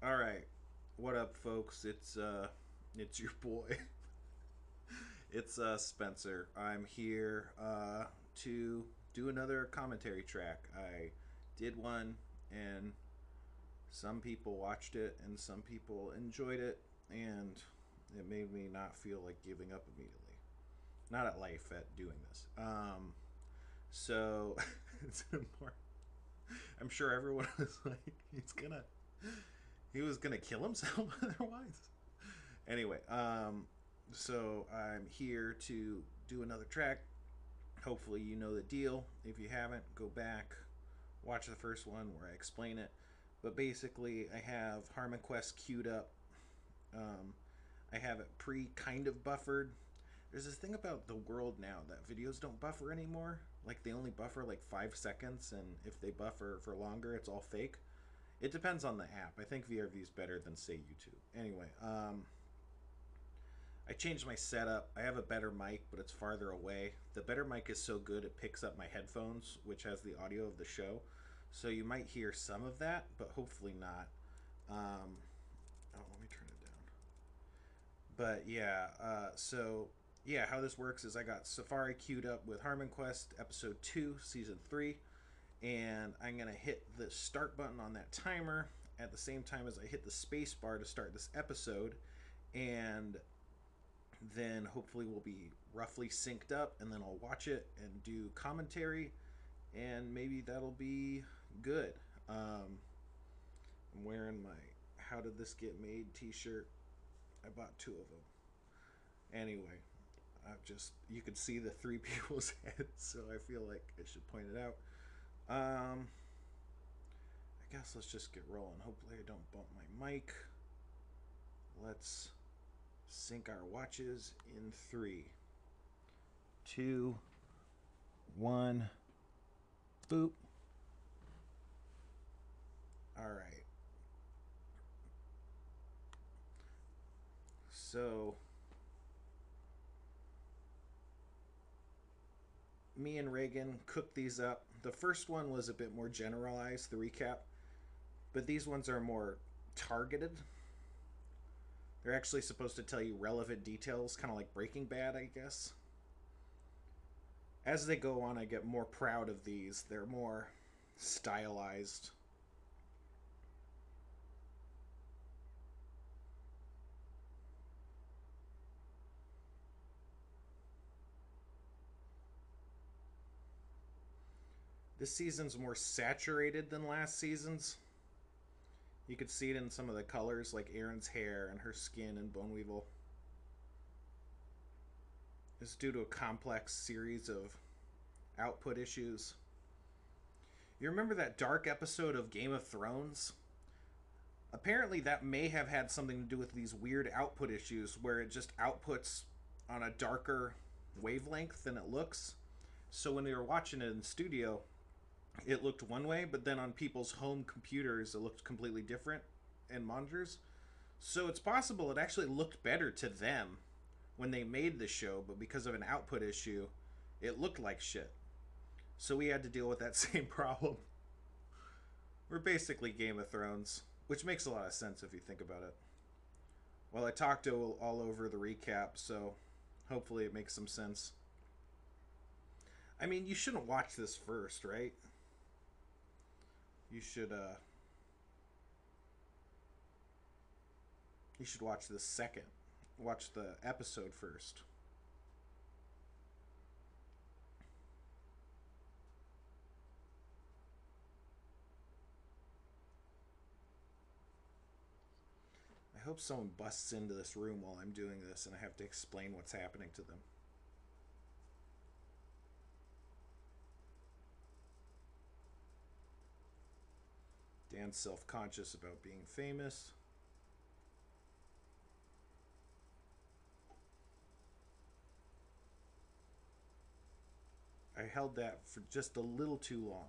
All right, what up, folks? It's your boy. It's Spencer. I'm here to do another commentary track. I did one, and some people watched it, and some people enjoyed it, and it made me not feel like giving up immediately. Not at life, at doing this. So it's more. I'm sure everyone was like, he was gonna kill himself otherwise. Anyway, so I'm here to do another track. Hopefully, you know the deal. If you haven't, go back, watch the first one where I explain it. But basically, I have Harmonquest queued up. Um, I have it kind of buffered. There's this thing about the world now that videos don't buffer anymore. Like they only buffer like 5 seconds, and if they buffer for longer, it's all fake. It depends on the app. I think VRV is better than say YouTube. Anyway, I changed my setup. I have a better mic, but it's farther away. The better mic is so good it picks up my headphones, which has the audio of the show. So you might hear some of that, but hopefully not. Um, let me turn it down. But yeah, yeah, how this works is I got Safari queued up with Harmonquest episode 2, season 3, and I'm going to hit the start button on that timer at the same time as I hit the space bar to start this episode, and then hopefully we'll be roughly synced up, and then I'll watch it and do commentary, and maybe that'll be good. I'm wearing my How Did This Get Made t-shirt. I bought two of them. Anyway, you could see the three people's heads, so I feel like I should point it out. Um, I guess let's just get rolling. Hopefully I don't bump my mic. Let's sync our watches in 3, 2, 1. Boop. All right. So me and Reagan cooked these up. The first one was a bit more generalized, the recap, but these ones are more targeted. They're actually supposed to tell you relevant details, kind of like Breaking Bad, I guess. As they go on, I get more proud of these. They're more stylized. This season's more saturated than last season's. You could see it in some of the colors, like Erin's hair and her skin and Bone Weevil. It's due to a complex series of output issues. You remember that dark episode of Game of Thrones? Apparently, that may have had something to do with these weird output issues where it just outputs on a darker wavelength than it looks. So when we were watching it in studio, it looked one way, but then on people's home computers, it looked completely different in monitors. So it's possible it actually looked better to them when they made the show, but because of an output issue, it looked like shit. So we had to deal with that same problem. We're basically Game of Thrones, which makes a lot of sense if you think about it. Well, I talked all over the recap, so hopefully it makes some sense. I mean, you shouldn't watch this first, right? You should you should watch this second. Watch the episode first. I hope someone busts into this room while I'm doing this and I have to explain what's happening to them. Dan's self-conscious about being famous. I held that for just a little too long.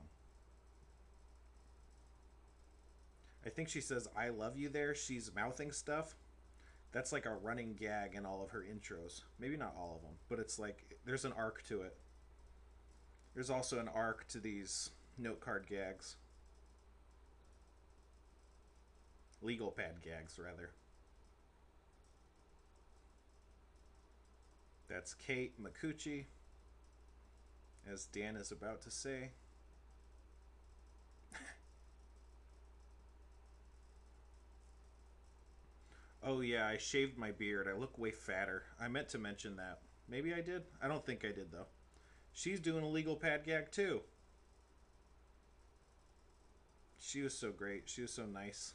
I think she says, I love you there. She's mouthing stuff. That's like a running gag in all of her intros. Maybe not all of them, but it's like there's an arc to it. There's also an arc to these note card gags. Legal pad gags, rather. That's Kate Makuchi, as Dan is about to say. Oh, yeah, I shaved my beard. I look way fatter. I meant to mention that. Maybe I did? I don't think I did, though. She's doing a legal pad gag, too. She was so great. She was so nice.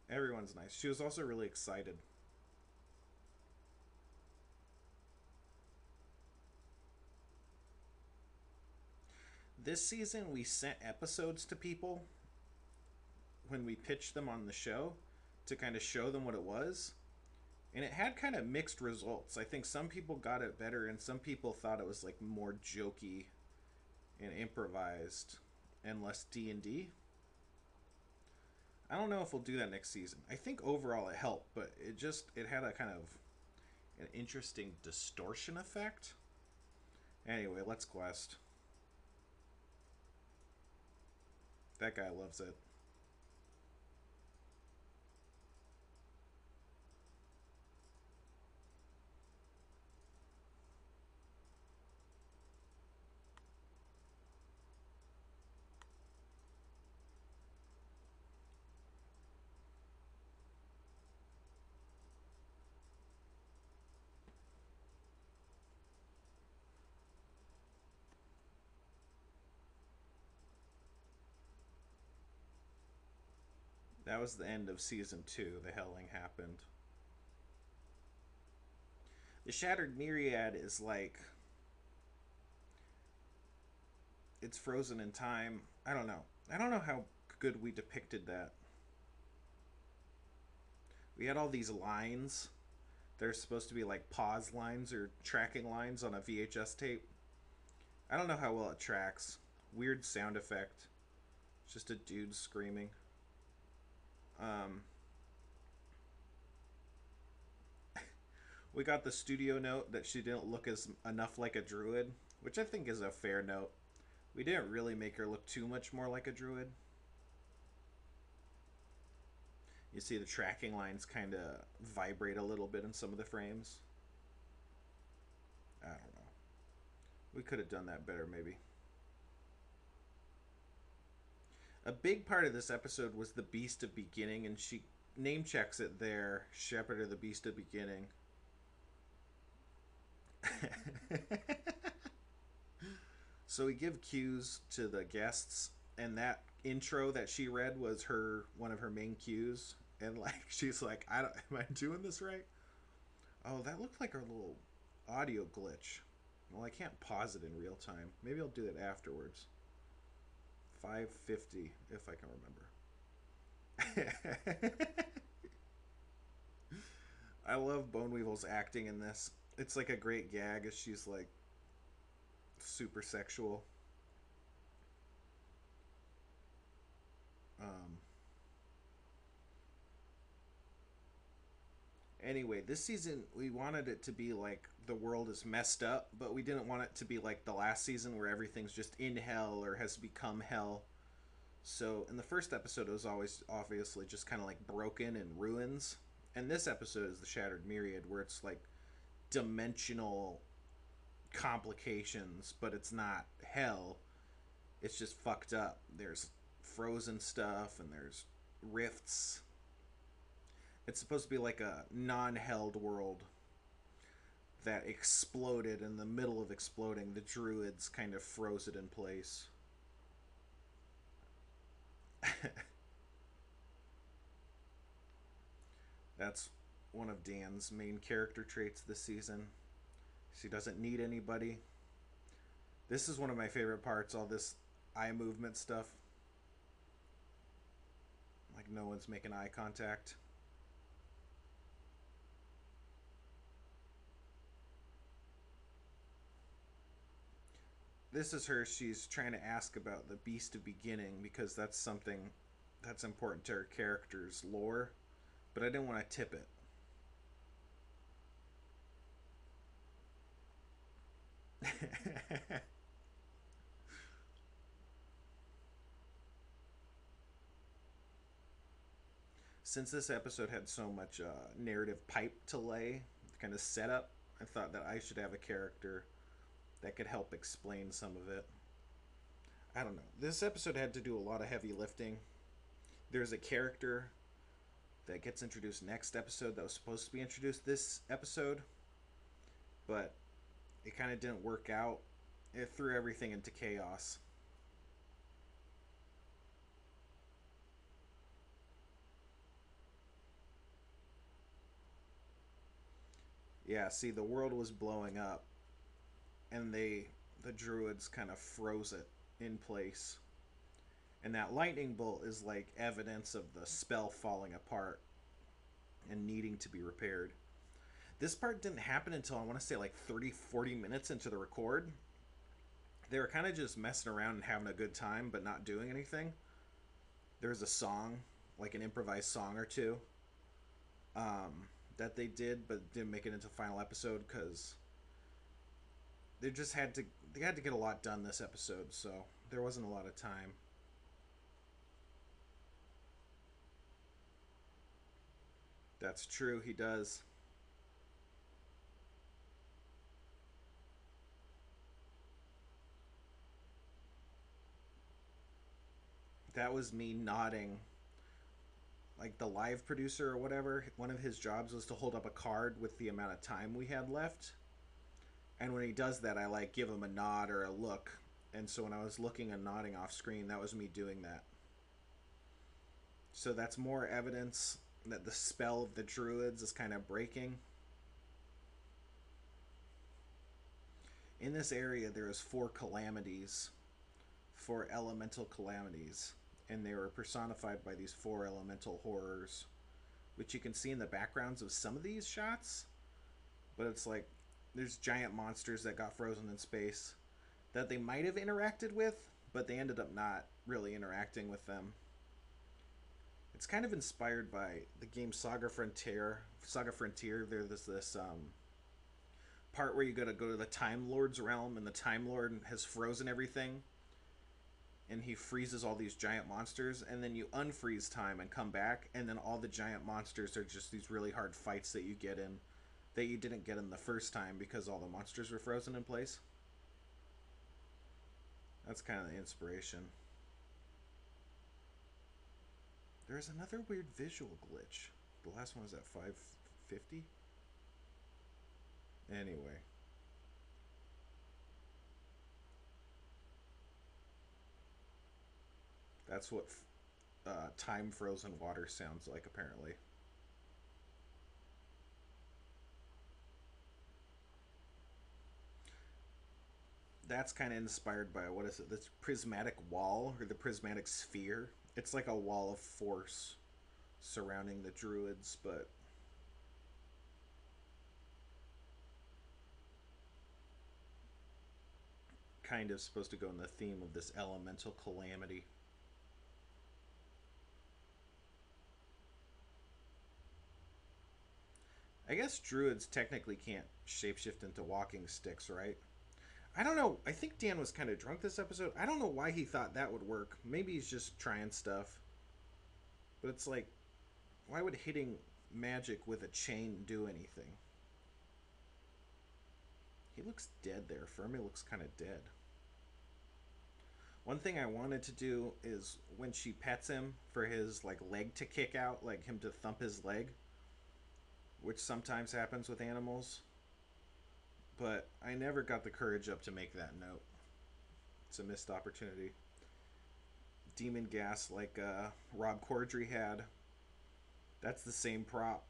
Everyone's nice. She was also really excited. This season, we sent episodes to people when we pitched them on the show to kind of show them what it was. And it had kind of mixed results. I think some people got it better, and some people thought it was like more jokey and improvised and less D&D. I don't know if we'll do that next season. I think overall it helped, but it had a kind of an interesting distortion effect. Anyway, let's quest. That guy loves it. That was the end of season 2. The helling happened. The Shattered Myriad is like it's frozen in time. I don't know. I don't know how good we depicted that. We had all these lines. They're supposed to be like pause lines or tracking lines on a VHS tape. I don't know how well it tracks. Weird sound effect. It's just a dude screaming. Um, we got the studio note that she didn't look as enough like a druid, which I think is a fair note. We didn't really make her look too much more like a druid. You see the tracking lines kind of vibrate a little bit in some of the frames. I don't know. We could have done that better, maybe. A big part of this episode was the Beast of Beginning, and she name checks it there. Shepherd of the Beast of Beginning. So we give cues to the guests, and that intro that she read was one of her main cues. And like she's like, I don't, am I doing this right? Oh, that looked like a little audio glitch. Well, I can't pause it in real time. Maybe I'll do it afterwards. 550, if I can remember. I love Bone Weevil's acting in this. It's like a great gag as she's like super sexual. Um, anyway, this season we wanted it to be like the world is messed up, but we didn't want it to be like the last season where everything's just in hell or has become hell. So in the first episode, it was always obviously just kind of like broken and ruins. And this episode is the Shattered Myriad, where it's like dimensional complications, but it's not hell. It's just fucked up. There's frozen stuff and there's rifts. It's supposed to be like a non-held world that exploded. In the middle of exploding, the druids kind of froze it in place. That's one of Dan's main character traits this season. She doesn't need anybody. This is one of my favorite parts, all this eye movement stuff. Like no one's making eye contact. This is her. She's trying to ask about the Beast of Beginning because that's something that's important to her character's lore. But I didn't want to tip it. Since this episode had so much narrative pipe to lay, kind of setup, I thought that I should have a character that could help explain some of it. I don't know. This episode had to do a lot of heavy lifting. There's a character that gets introduced next episode that was supposed to be introduced this episode, but it kind of didn't work out. It threw everything into chaos. Yeah, see, the world was blowing up, and the druids kind of froze it in place. And that lightning bolt is like evidence of the spell falling apart and needing to be repaired. This part didn't happen until I want to say like 30, 40 minutes into the record. They were kind of just messing around and having a good time, but not doing anything. There was a song, like an improvised song or two, that they did, but didn't make it into the final episode because they just had to get a lot done this episode, so there wasn't a lot of time. That's true, he does. That was me nodding. Like the live producer or whatever, one of his jobs was to hold up a card with the amount of time we had left. And when he does that, I like give him a nod or a look. And so when I was looking and nodding off screen, that was me doing that. So that's more evidence that the spell of the druids is kind of breaking. In this area, there is four calamities, four elemental calamities, and they were personified by these four elemental horrors, which you can see in the backgrounds of some of these shots. But it's like there's giant monsters that got frozen in space that they might have interacted with, but they ended up not really interacting with them. It's kind of inspired by the game Saga Frontier. Saga Frontier, there's this part where you gotta go to the Time Lord's realm, and the Time Lord has frozen everything, and he freezes all these giant monsters, and then you unfreeze time and come back, and then all the giant monsters are just these really hard fights that you get in that you didn't get in the first time because all the monsters were frozen in place. That's kind of the inspiration. There's another weird visual glitch. The last one was at 550. Anyway, that's what time frozen water sounds like, apparently. That's kind of inspired by what is it? This prismatic wall or the prismatic sphere. It's like a wall of force surrounding the druids, but kind of supposed to go in the theme of this elemental calamity. I guess druids technically can't shapeshift into walking sticks, right? I don't know. I think Dan was kind of drunk this episode. I don't know why he thought that would work. Maybe he's just trying stuff. But it's like, why would hitting magic with a chain do anything? He looks dead there. Fermi looks kind of dead. One thing I wanted to do is when she pets him for his like leg to kick out, like him to thump his leg, which sometimes happens with animals, but I never got the courage up to make that note. It's a missed opportunity. Demon gas like Rob Corddry had. That's the same prop.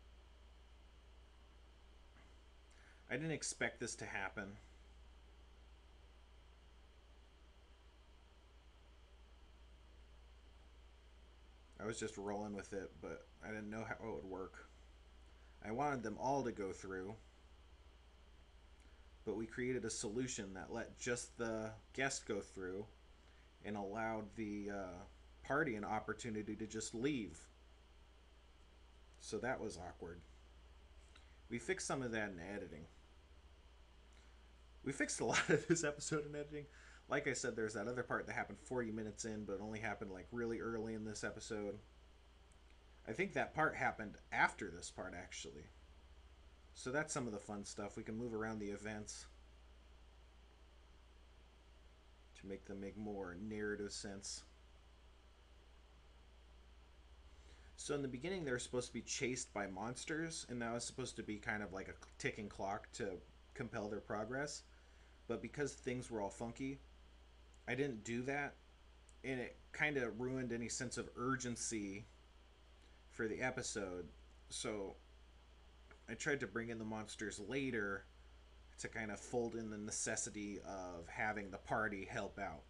I didn't expect this to happen. I was just rolling with it, but I didn't know how it would work. I wanted them all to go through, but we created a solution that let just the guest go through and allowed the party an opportunity to just leave. So that was awkward. We fixed some of that in editing. We fixed a lot of this episode in editing. Like I said, there's that other part that happened 40 minutes in, but only happened like really early in this episode. I think that part happened after this part, actually. So that's some of the fun stuff. We can move around the events to make them make more narrative sense. So in the beginning, they were supposed to be chased by monsters, and that was supposed to be kind of like a ticking clock to compel their progress. But because things were all funky, I didn't do that, and it kind of ruined any sense of urgency for the episode. So I tried to bring in the monsters later to kind of fold in the necessity of having the party help out.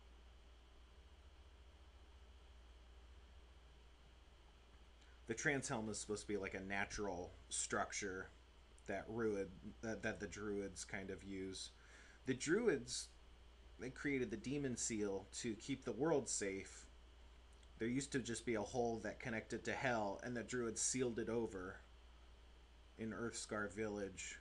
The trans helm is supposed to be like a natural structure that the druids kind of use. The druids, they created the demon seal to keep the world safe. There used to just be a hole that connected to hell, and the druids sealed it over in Earthscar Village.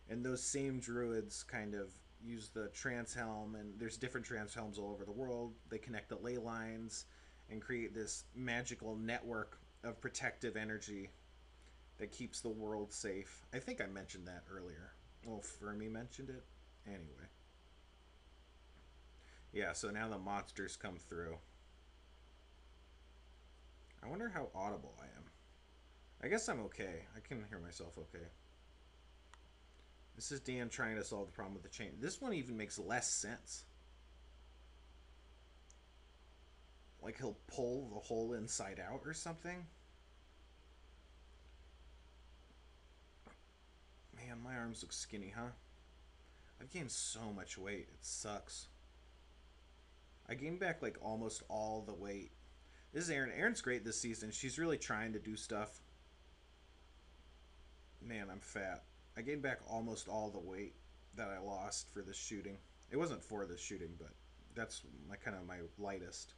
And those same druids kind of use the trans helm, and there's different trans helms all over the world. They connect the ley lines and create this magical network of protective energy that keeps the world safe. I think I mentioned that earlier. Well, Fermi mentioned it. Anyway. Yeah, so now the monsters come through. I wonder how audible I am. I guess I'm okay. I can hear myself okay. This is Dan trying to solve the problem with the chain. This one even makes less sense. Like he'll pull the hole inside out or something? Man, my arms look skinny, huh? I've gained so much weight. It sucks. I gained back like almost all the weight. This is Erin. Erin's great this season. She's really trying to do stuff. Man, I'm fat. I gained back almost all the weight that I lost for this shooting. It wasn't for this shooting, but that's my kind of my lightest.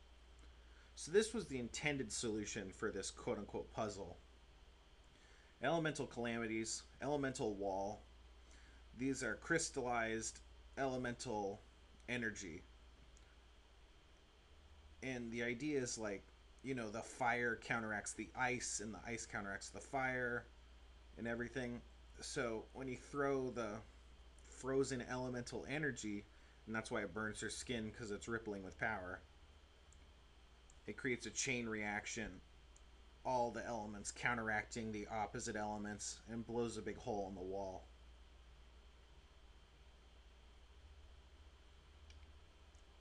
So this was the intended solution for this quote-unquote puzzle. Elemental calamities, elemental wall. These are crystallized elemental energy. And the idea is like, you know, the fire counteracts the ice and the ice counteracts the fire and everything. So when you throw the frozen elemental energy, and that's why it burns her skin, because it's rippling with power, it creates a chain reaction, all the elements counteracting the opposite elements, and blows a big hole in the wall.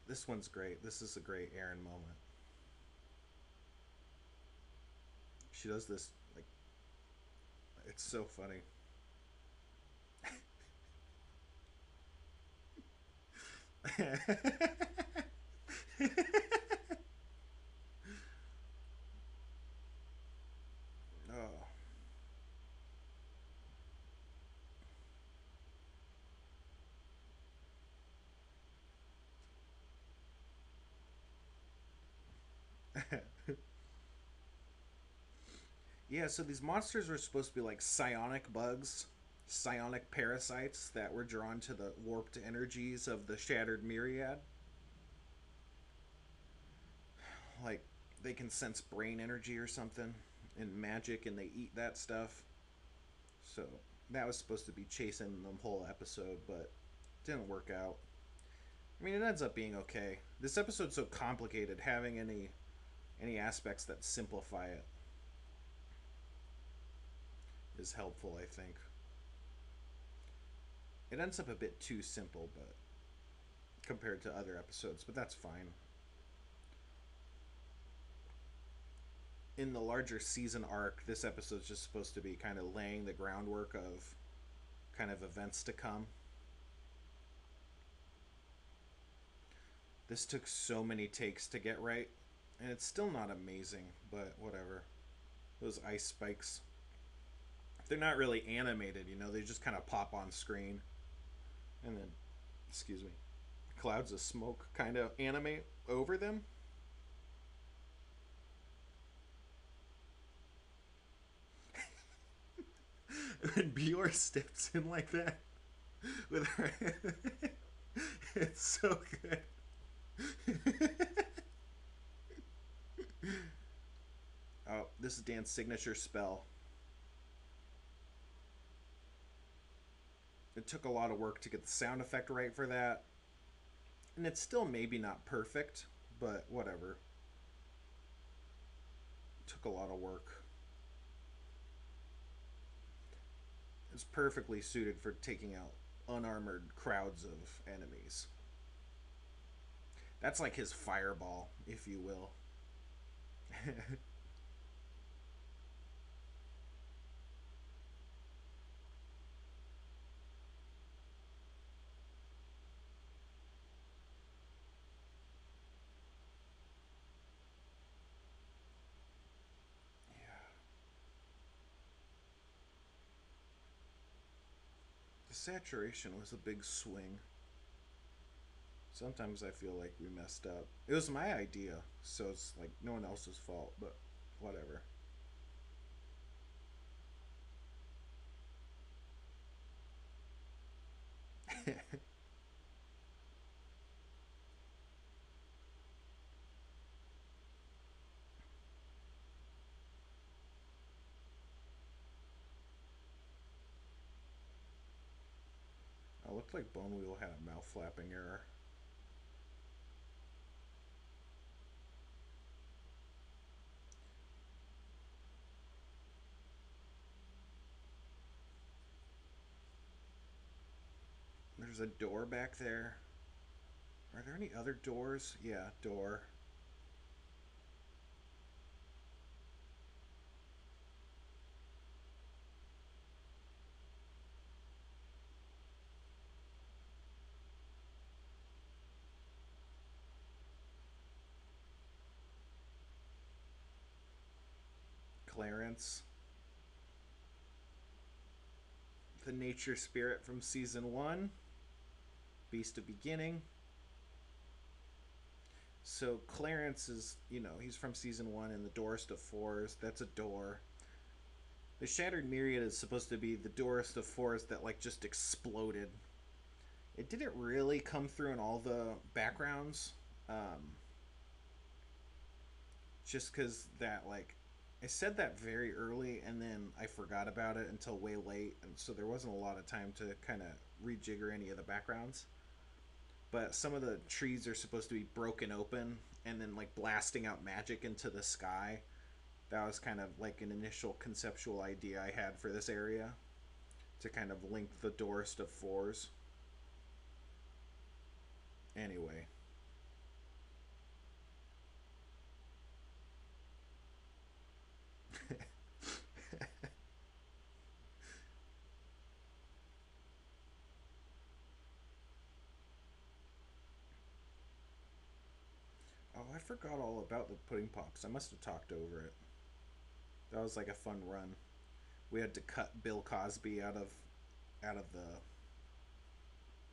This one's great. This is a great Erin moment. She does this, like, it's so funny. Oh. Yeah, so these monsters were supposed to be like psionic bugs, psionic parasites that were drawn to the warped energies of the shattered myriad. Like, they can sense brain energy or something and magic, and they eat that stuff. So that was supposed to be chasing the whole episode, but it didn't work out. I mean, it ends up being okay. This episode's so complicated, having any aspects that simplify it is helpful, I think. It ends up a bit too simple, but compared to other episodes, but that's fine. In the larger season arc, this episode's just supposed to be kind of laying the groundwork of kind of events to come. This took so many takes to get right, and it's still not amazing, but whatever. Those ice spikes, they're not really animated, you know, they just kind of pop on screen. And then, excuse me, clouds of smoke kind of animate over them. When Bjorn steps in like that with her, it's so good. Oh, This is Dan's signature spell. It took a lot of work to get the sound effect right for that. And it's still maybe not perfect, but whatever. It took a lot of work. It's perfectly suited for taking out unarmored crowds of enemies. That's like his fireball, if you will. Yeah. The saturation was a big swing. Sometimes I feel like we messed up. It was my idea, so it's like no one else's fault, but whatever. It looked like Bone Wheel had a mouth flapping error. There's a door back there. Are there any other doors? Yeah, door. Clarence, the nature spirit from season one, Beast of Beginning. So Clarence is, he's from season one, and the Doors to Fours, that's a door. The Shattered Myriad is supposed to be the Doors to Fours that like just exploded. It didn't really come through in all the backgrounds, um, just because that like I said that very early, and then I forgot about it until way late, and so there wasn't a lot of time to kind of rejigger any of the backgrounds. But some of the trees are supposed to be broken open and then like blasting out magic into the sky. That was kind of like an initial conceptual idea I had for this area to kind of link the doors to fours. Anyway, oh, I forgot all about the pudding pops. I must have talked over it. That was like a fun run. We had to cut Bill Cosby out of the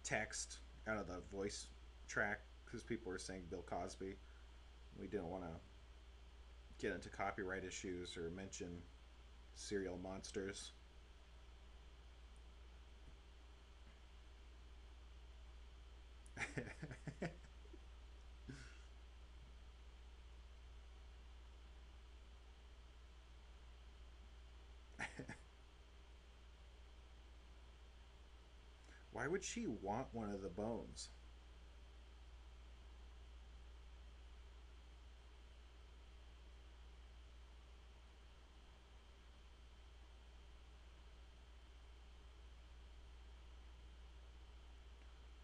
text, out of the voice track, because people were saying Bill Cosby. We didn't want to get into copyright issues or mention serial monsters. Why would she want one of the bones?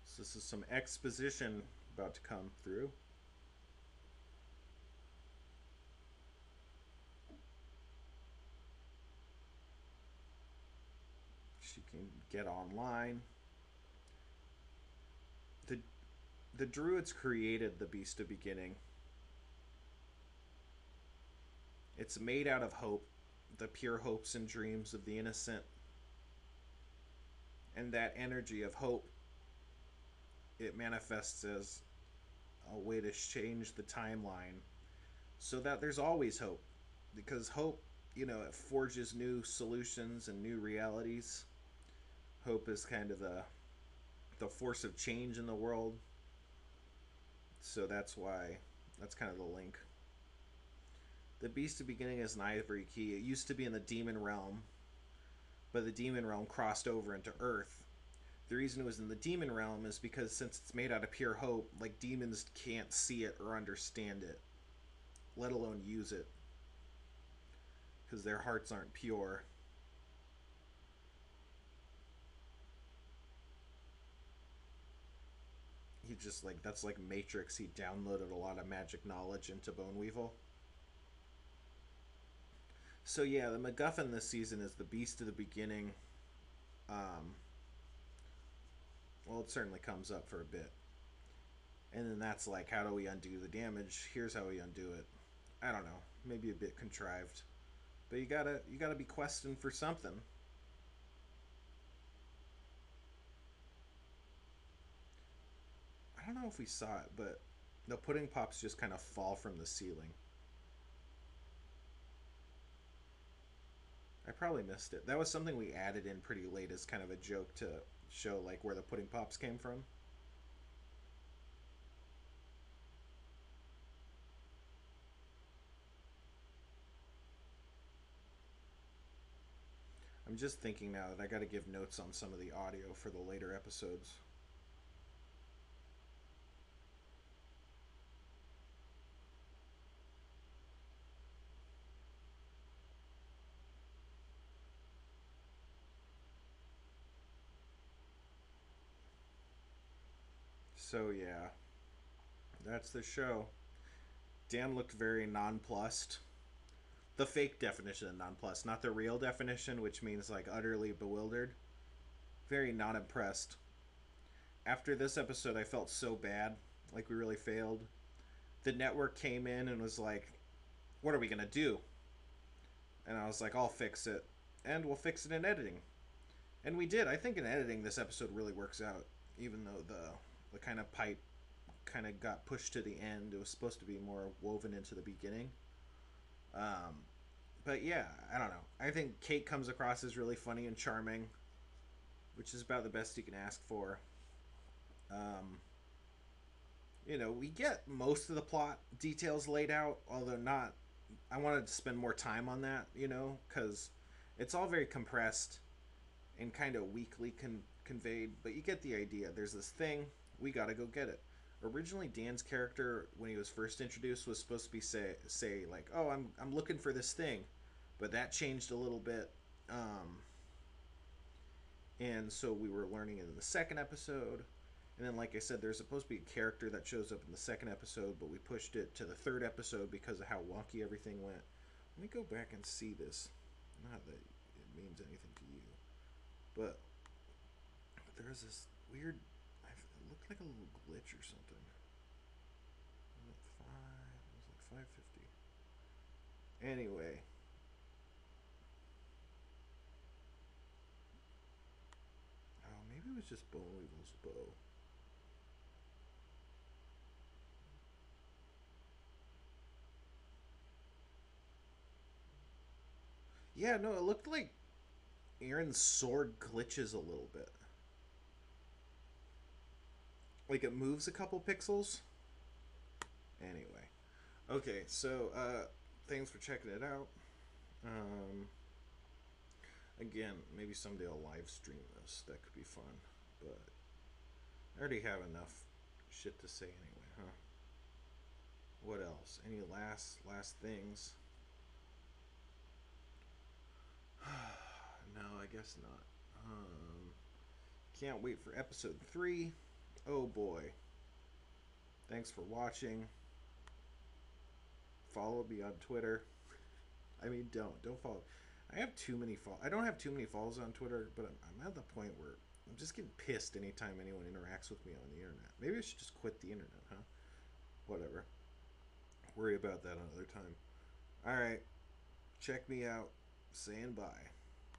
So this is some exposition about to come through. She can get online. The the druids created the beast of beginning. It's made out of hope, the pure hopes and dreams of the innocent. And that energy of hope, it manifests as a way to change the timeline so that there's always hope. Because hope, it forges new solutions and new realities. Hope is kind of the force of change in the world. So that's why that's kind of the link. The beast of beginning is an ivory key. It used to be in the demon realm, but the demon realm crossed over into Earth. The reason it was in the demon realm is because since it's made out of pure hope, like demons can't see it or understand it, let alone use it, because their hearts aren't pure. He just like that's like Matrix. He downloaded a lot of magic knowledge into Bone Weevil. So yeah, the MacGuffin this season is the Beast of the Beginning. Um, well, it certainly comes up for a bit, and then that's like, how do we undo the damage? Here's how we undo it. I don't know, maybe a bit contrived, but you gotta be questing for something. I don't know if we saw it, but the pudding pops just kind of fall from the ceiling. I probably missed it. That was something we added in pretty late as kind of a joke to show like where the pudding pops came from. I'm just thinking now that I got to give notes on some of the audio for the later episodes. So yeah, that's the show. Dan looked very nonplussed. The fake definition of nonplussed, not the real definition, which means like utterly bewildered. Very not impressed. After this episode, I felt so bad, like we really failed. The network came in and was like, "What are we gonna do?" And I was like, "I'll fix it, and we'll fix it in editing." And we did. I think in editing, this episode really works out, even though the kind of pipe kind of got pushed to the end. It was supposed to be more woven into the beginning. Um, but yeah, I don't know. I think Kate comes across as really funny and charming, which is about the best you can ask for. Um, we get most of the plot details laid out, although not. I wanted to spend more time on that, because it's all very compressed and kind of weakly conveyed, but you get the idea. There's this thing, we gotta go get it. Originally, Dan's character, when he was first introduced, was supposed to be say like, "Oh, I'm looking for this thing," but that changed a little bit. And so we were learning it in the second episode. And then, like I said, there's supposed to be a character that shows up in the second episode, but we pushed it to the third episode because of how wonky everything went. Let me go back and see this. Not that it means anything to you, but there's this weird. It looked like a little glitch or something. It was like 550. Anyway, oh, maybe it was just Bone Weevil's bow. Yeah, no, it looked like Aaron's sword glitches a little bit. Like it moves a couple pixels. Anyway, okay, so thanks for checking it out. Um, Again, maybe someday I'll live stream this. That could be fun, but I already have enough shit to say anyway, huh? What else? Any last things? No, I guess not. Can't wait for episode 3. Oh boy. Thanks for watching. Follow me on Twitter. I mean, don't follow. I don't have too many follows on Twitter, but I'm at the point where I'm just getting pissed anytime anyone interacts with me on the internet. Maybe I should just quit the internet, huh? Whatever. Worry about that another time. All right. Check me out. Saying bye.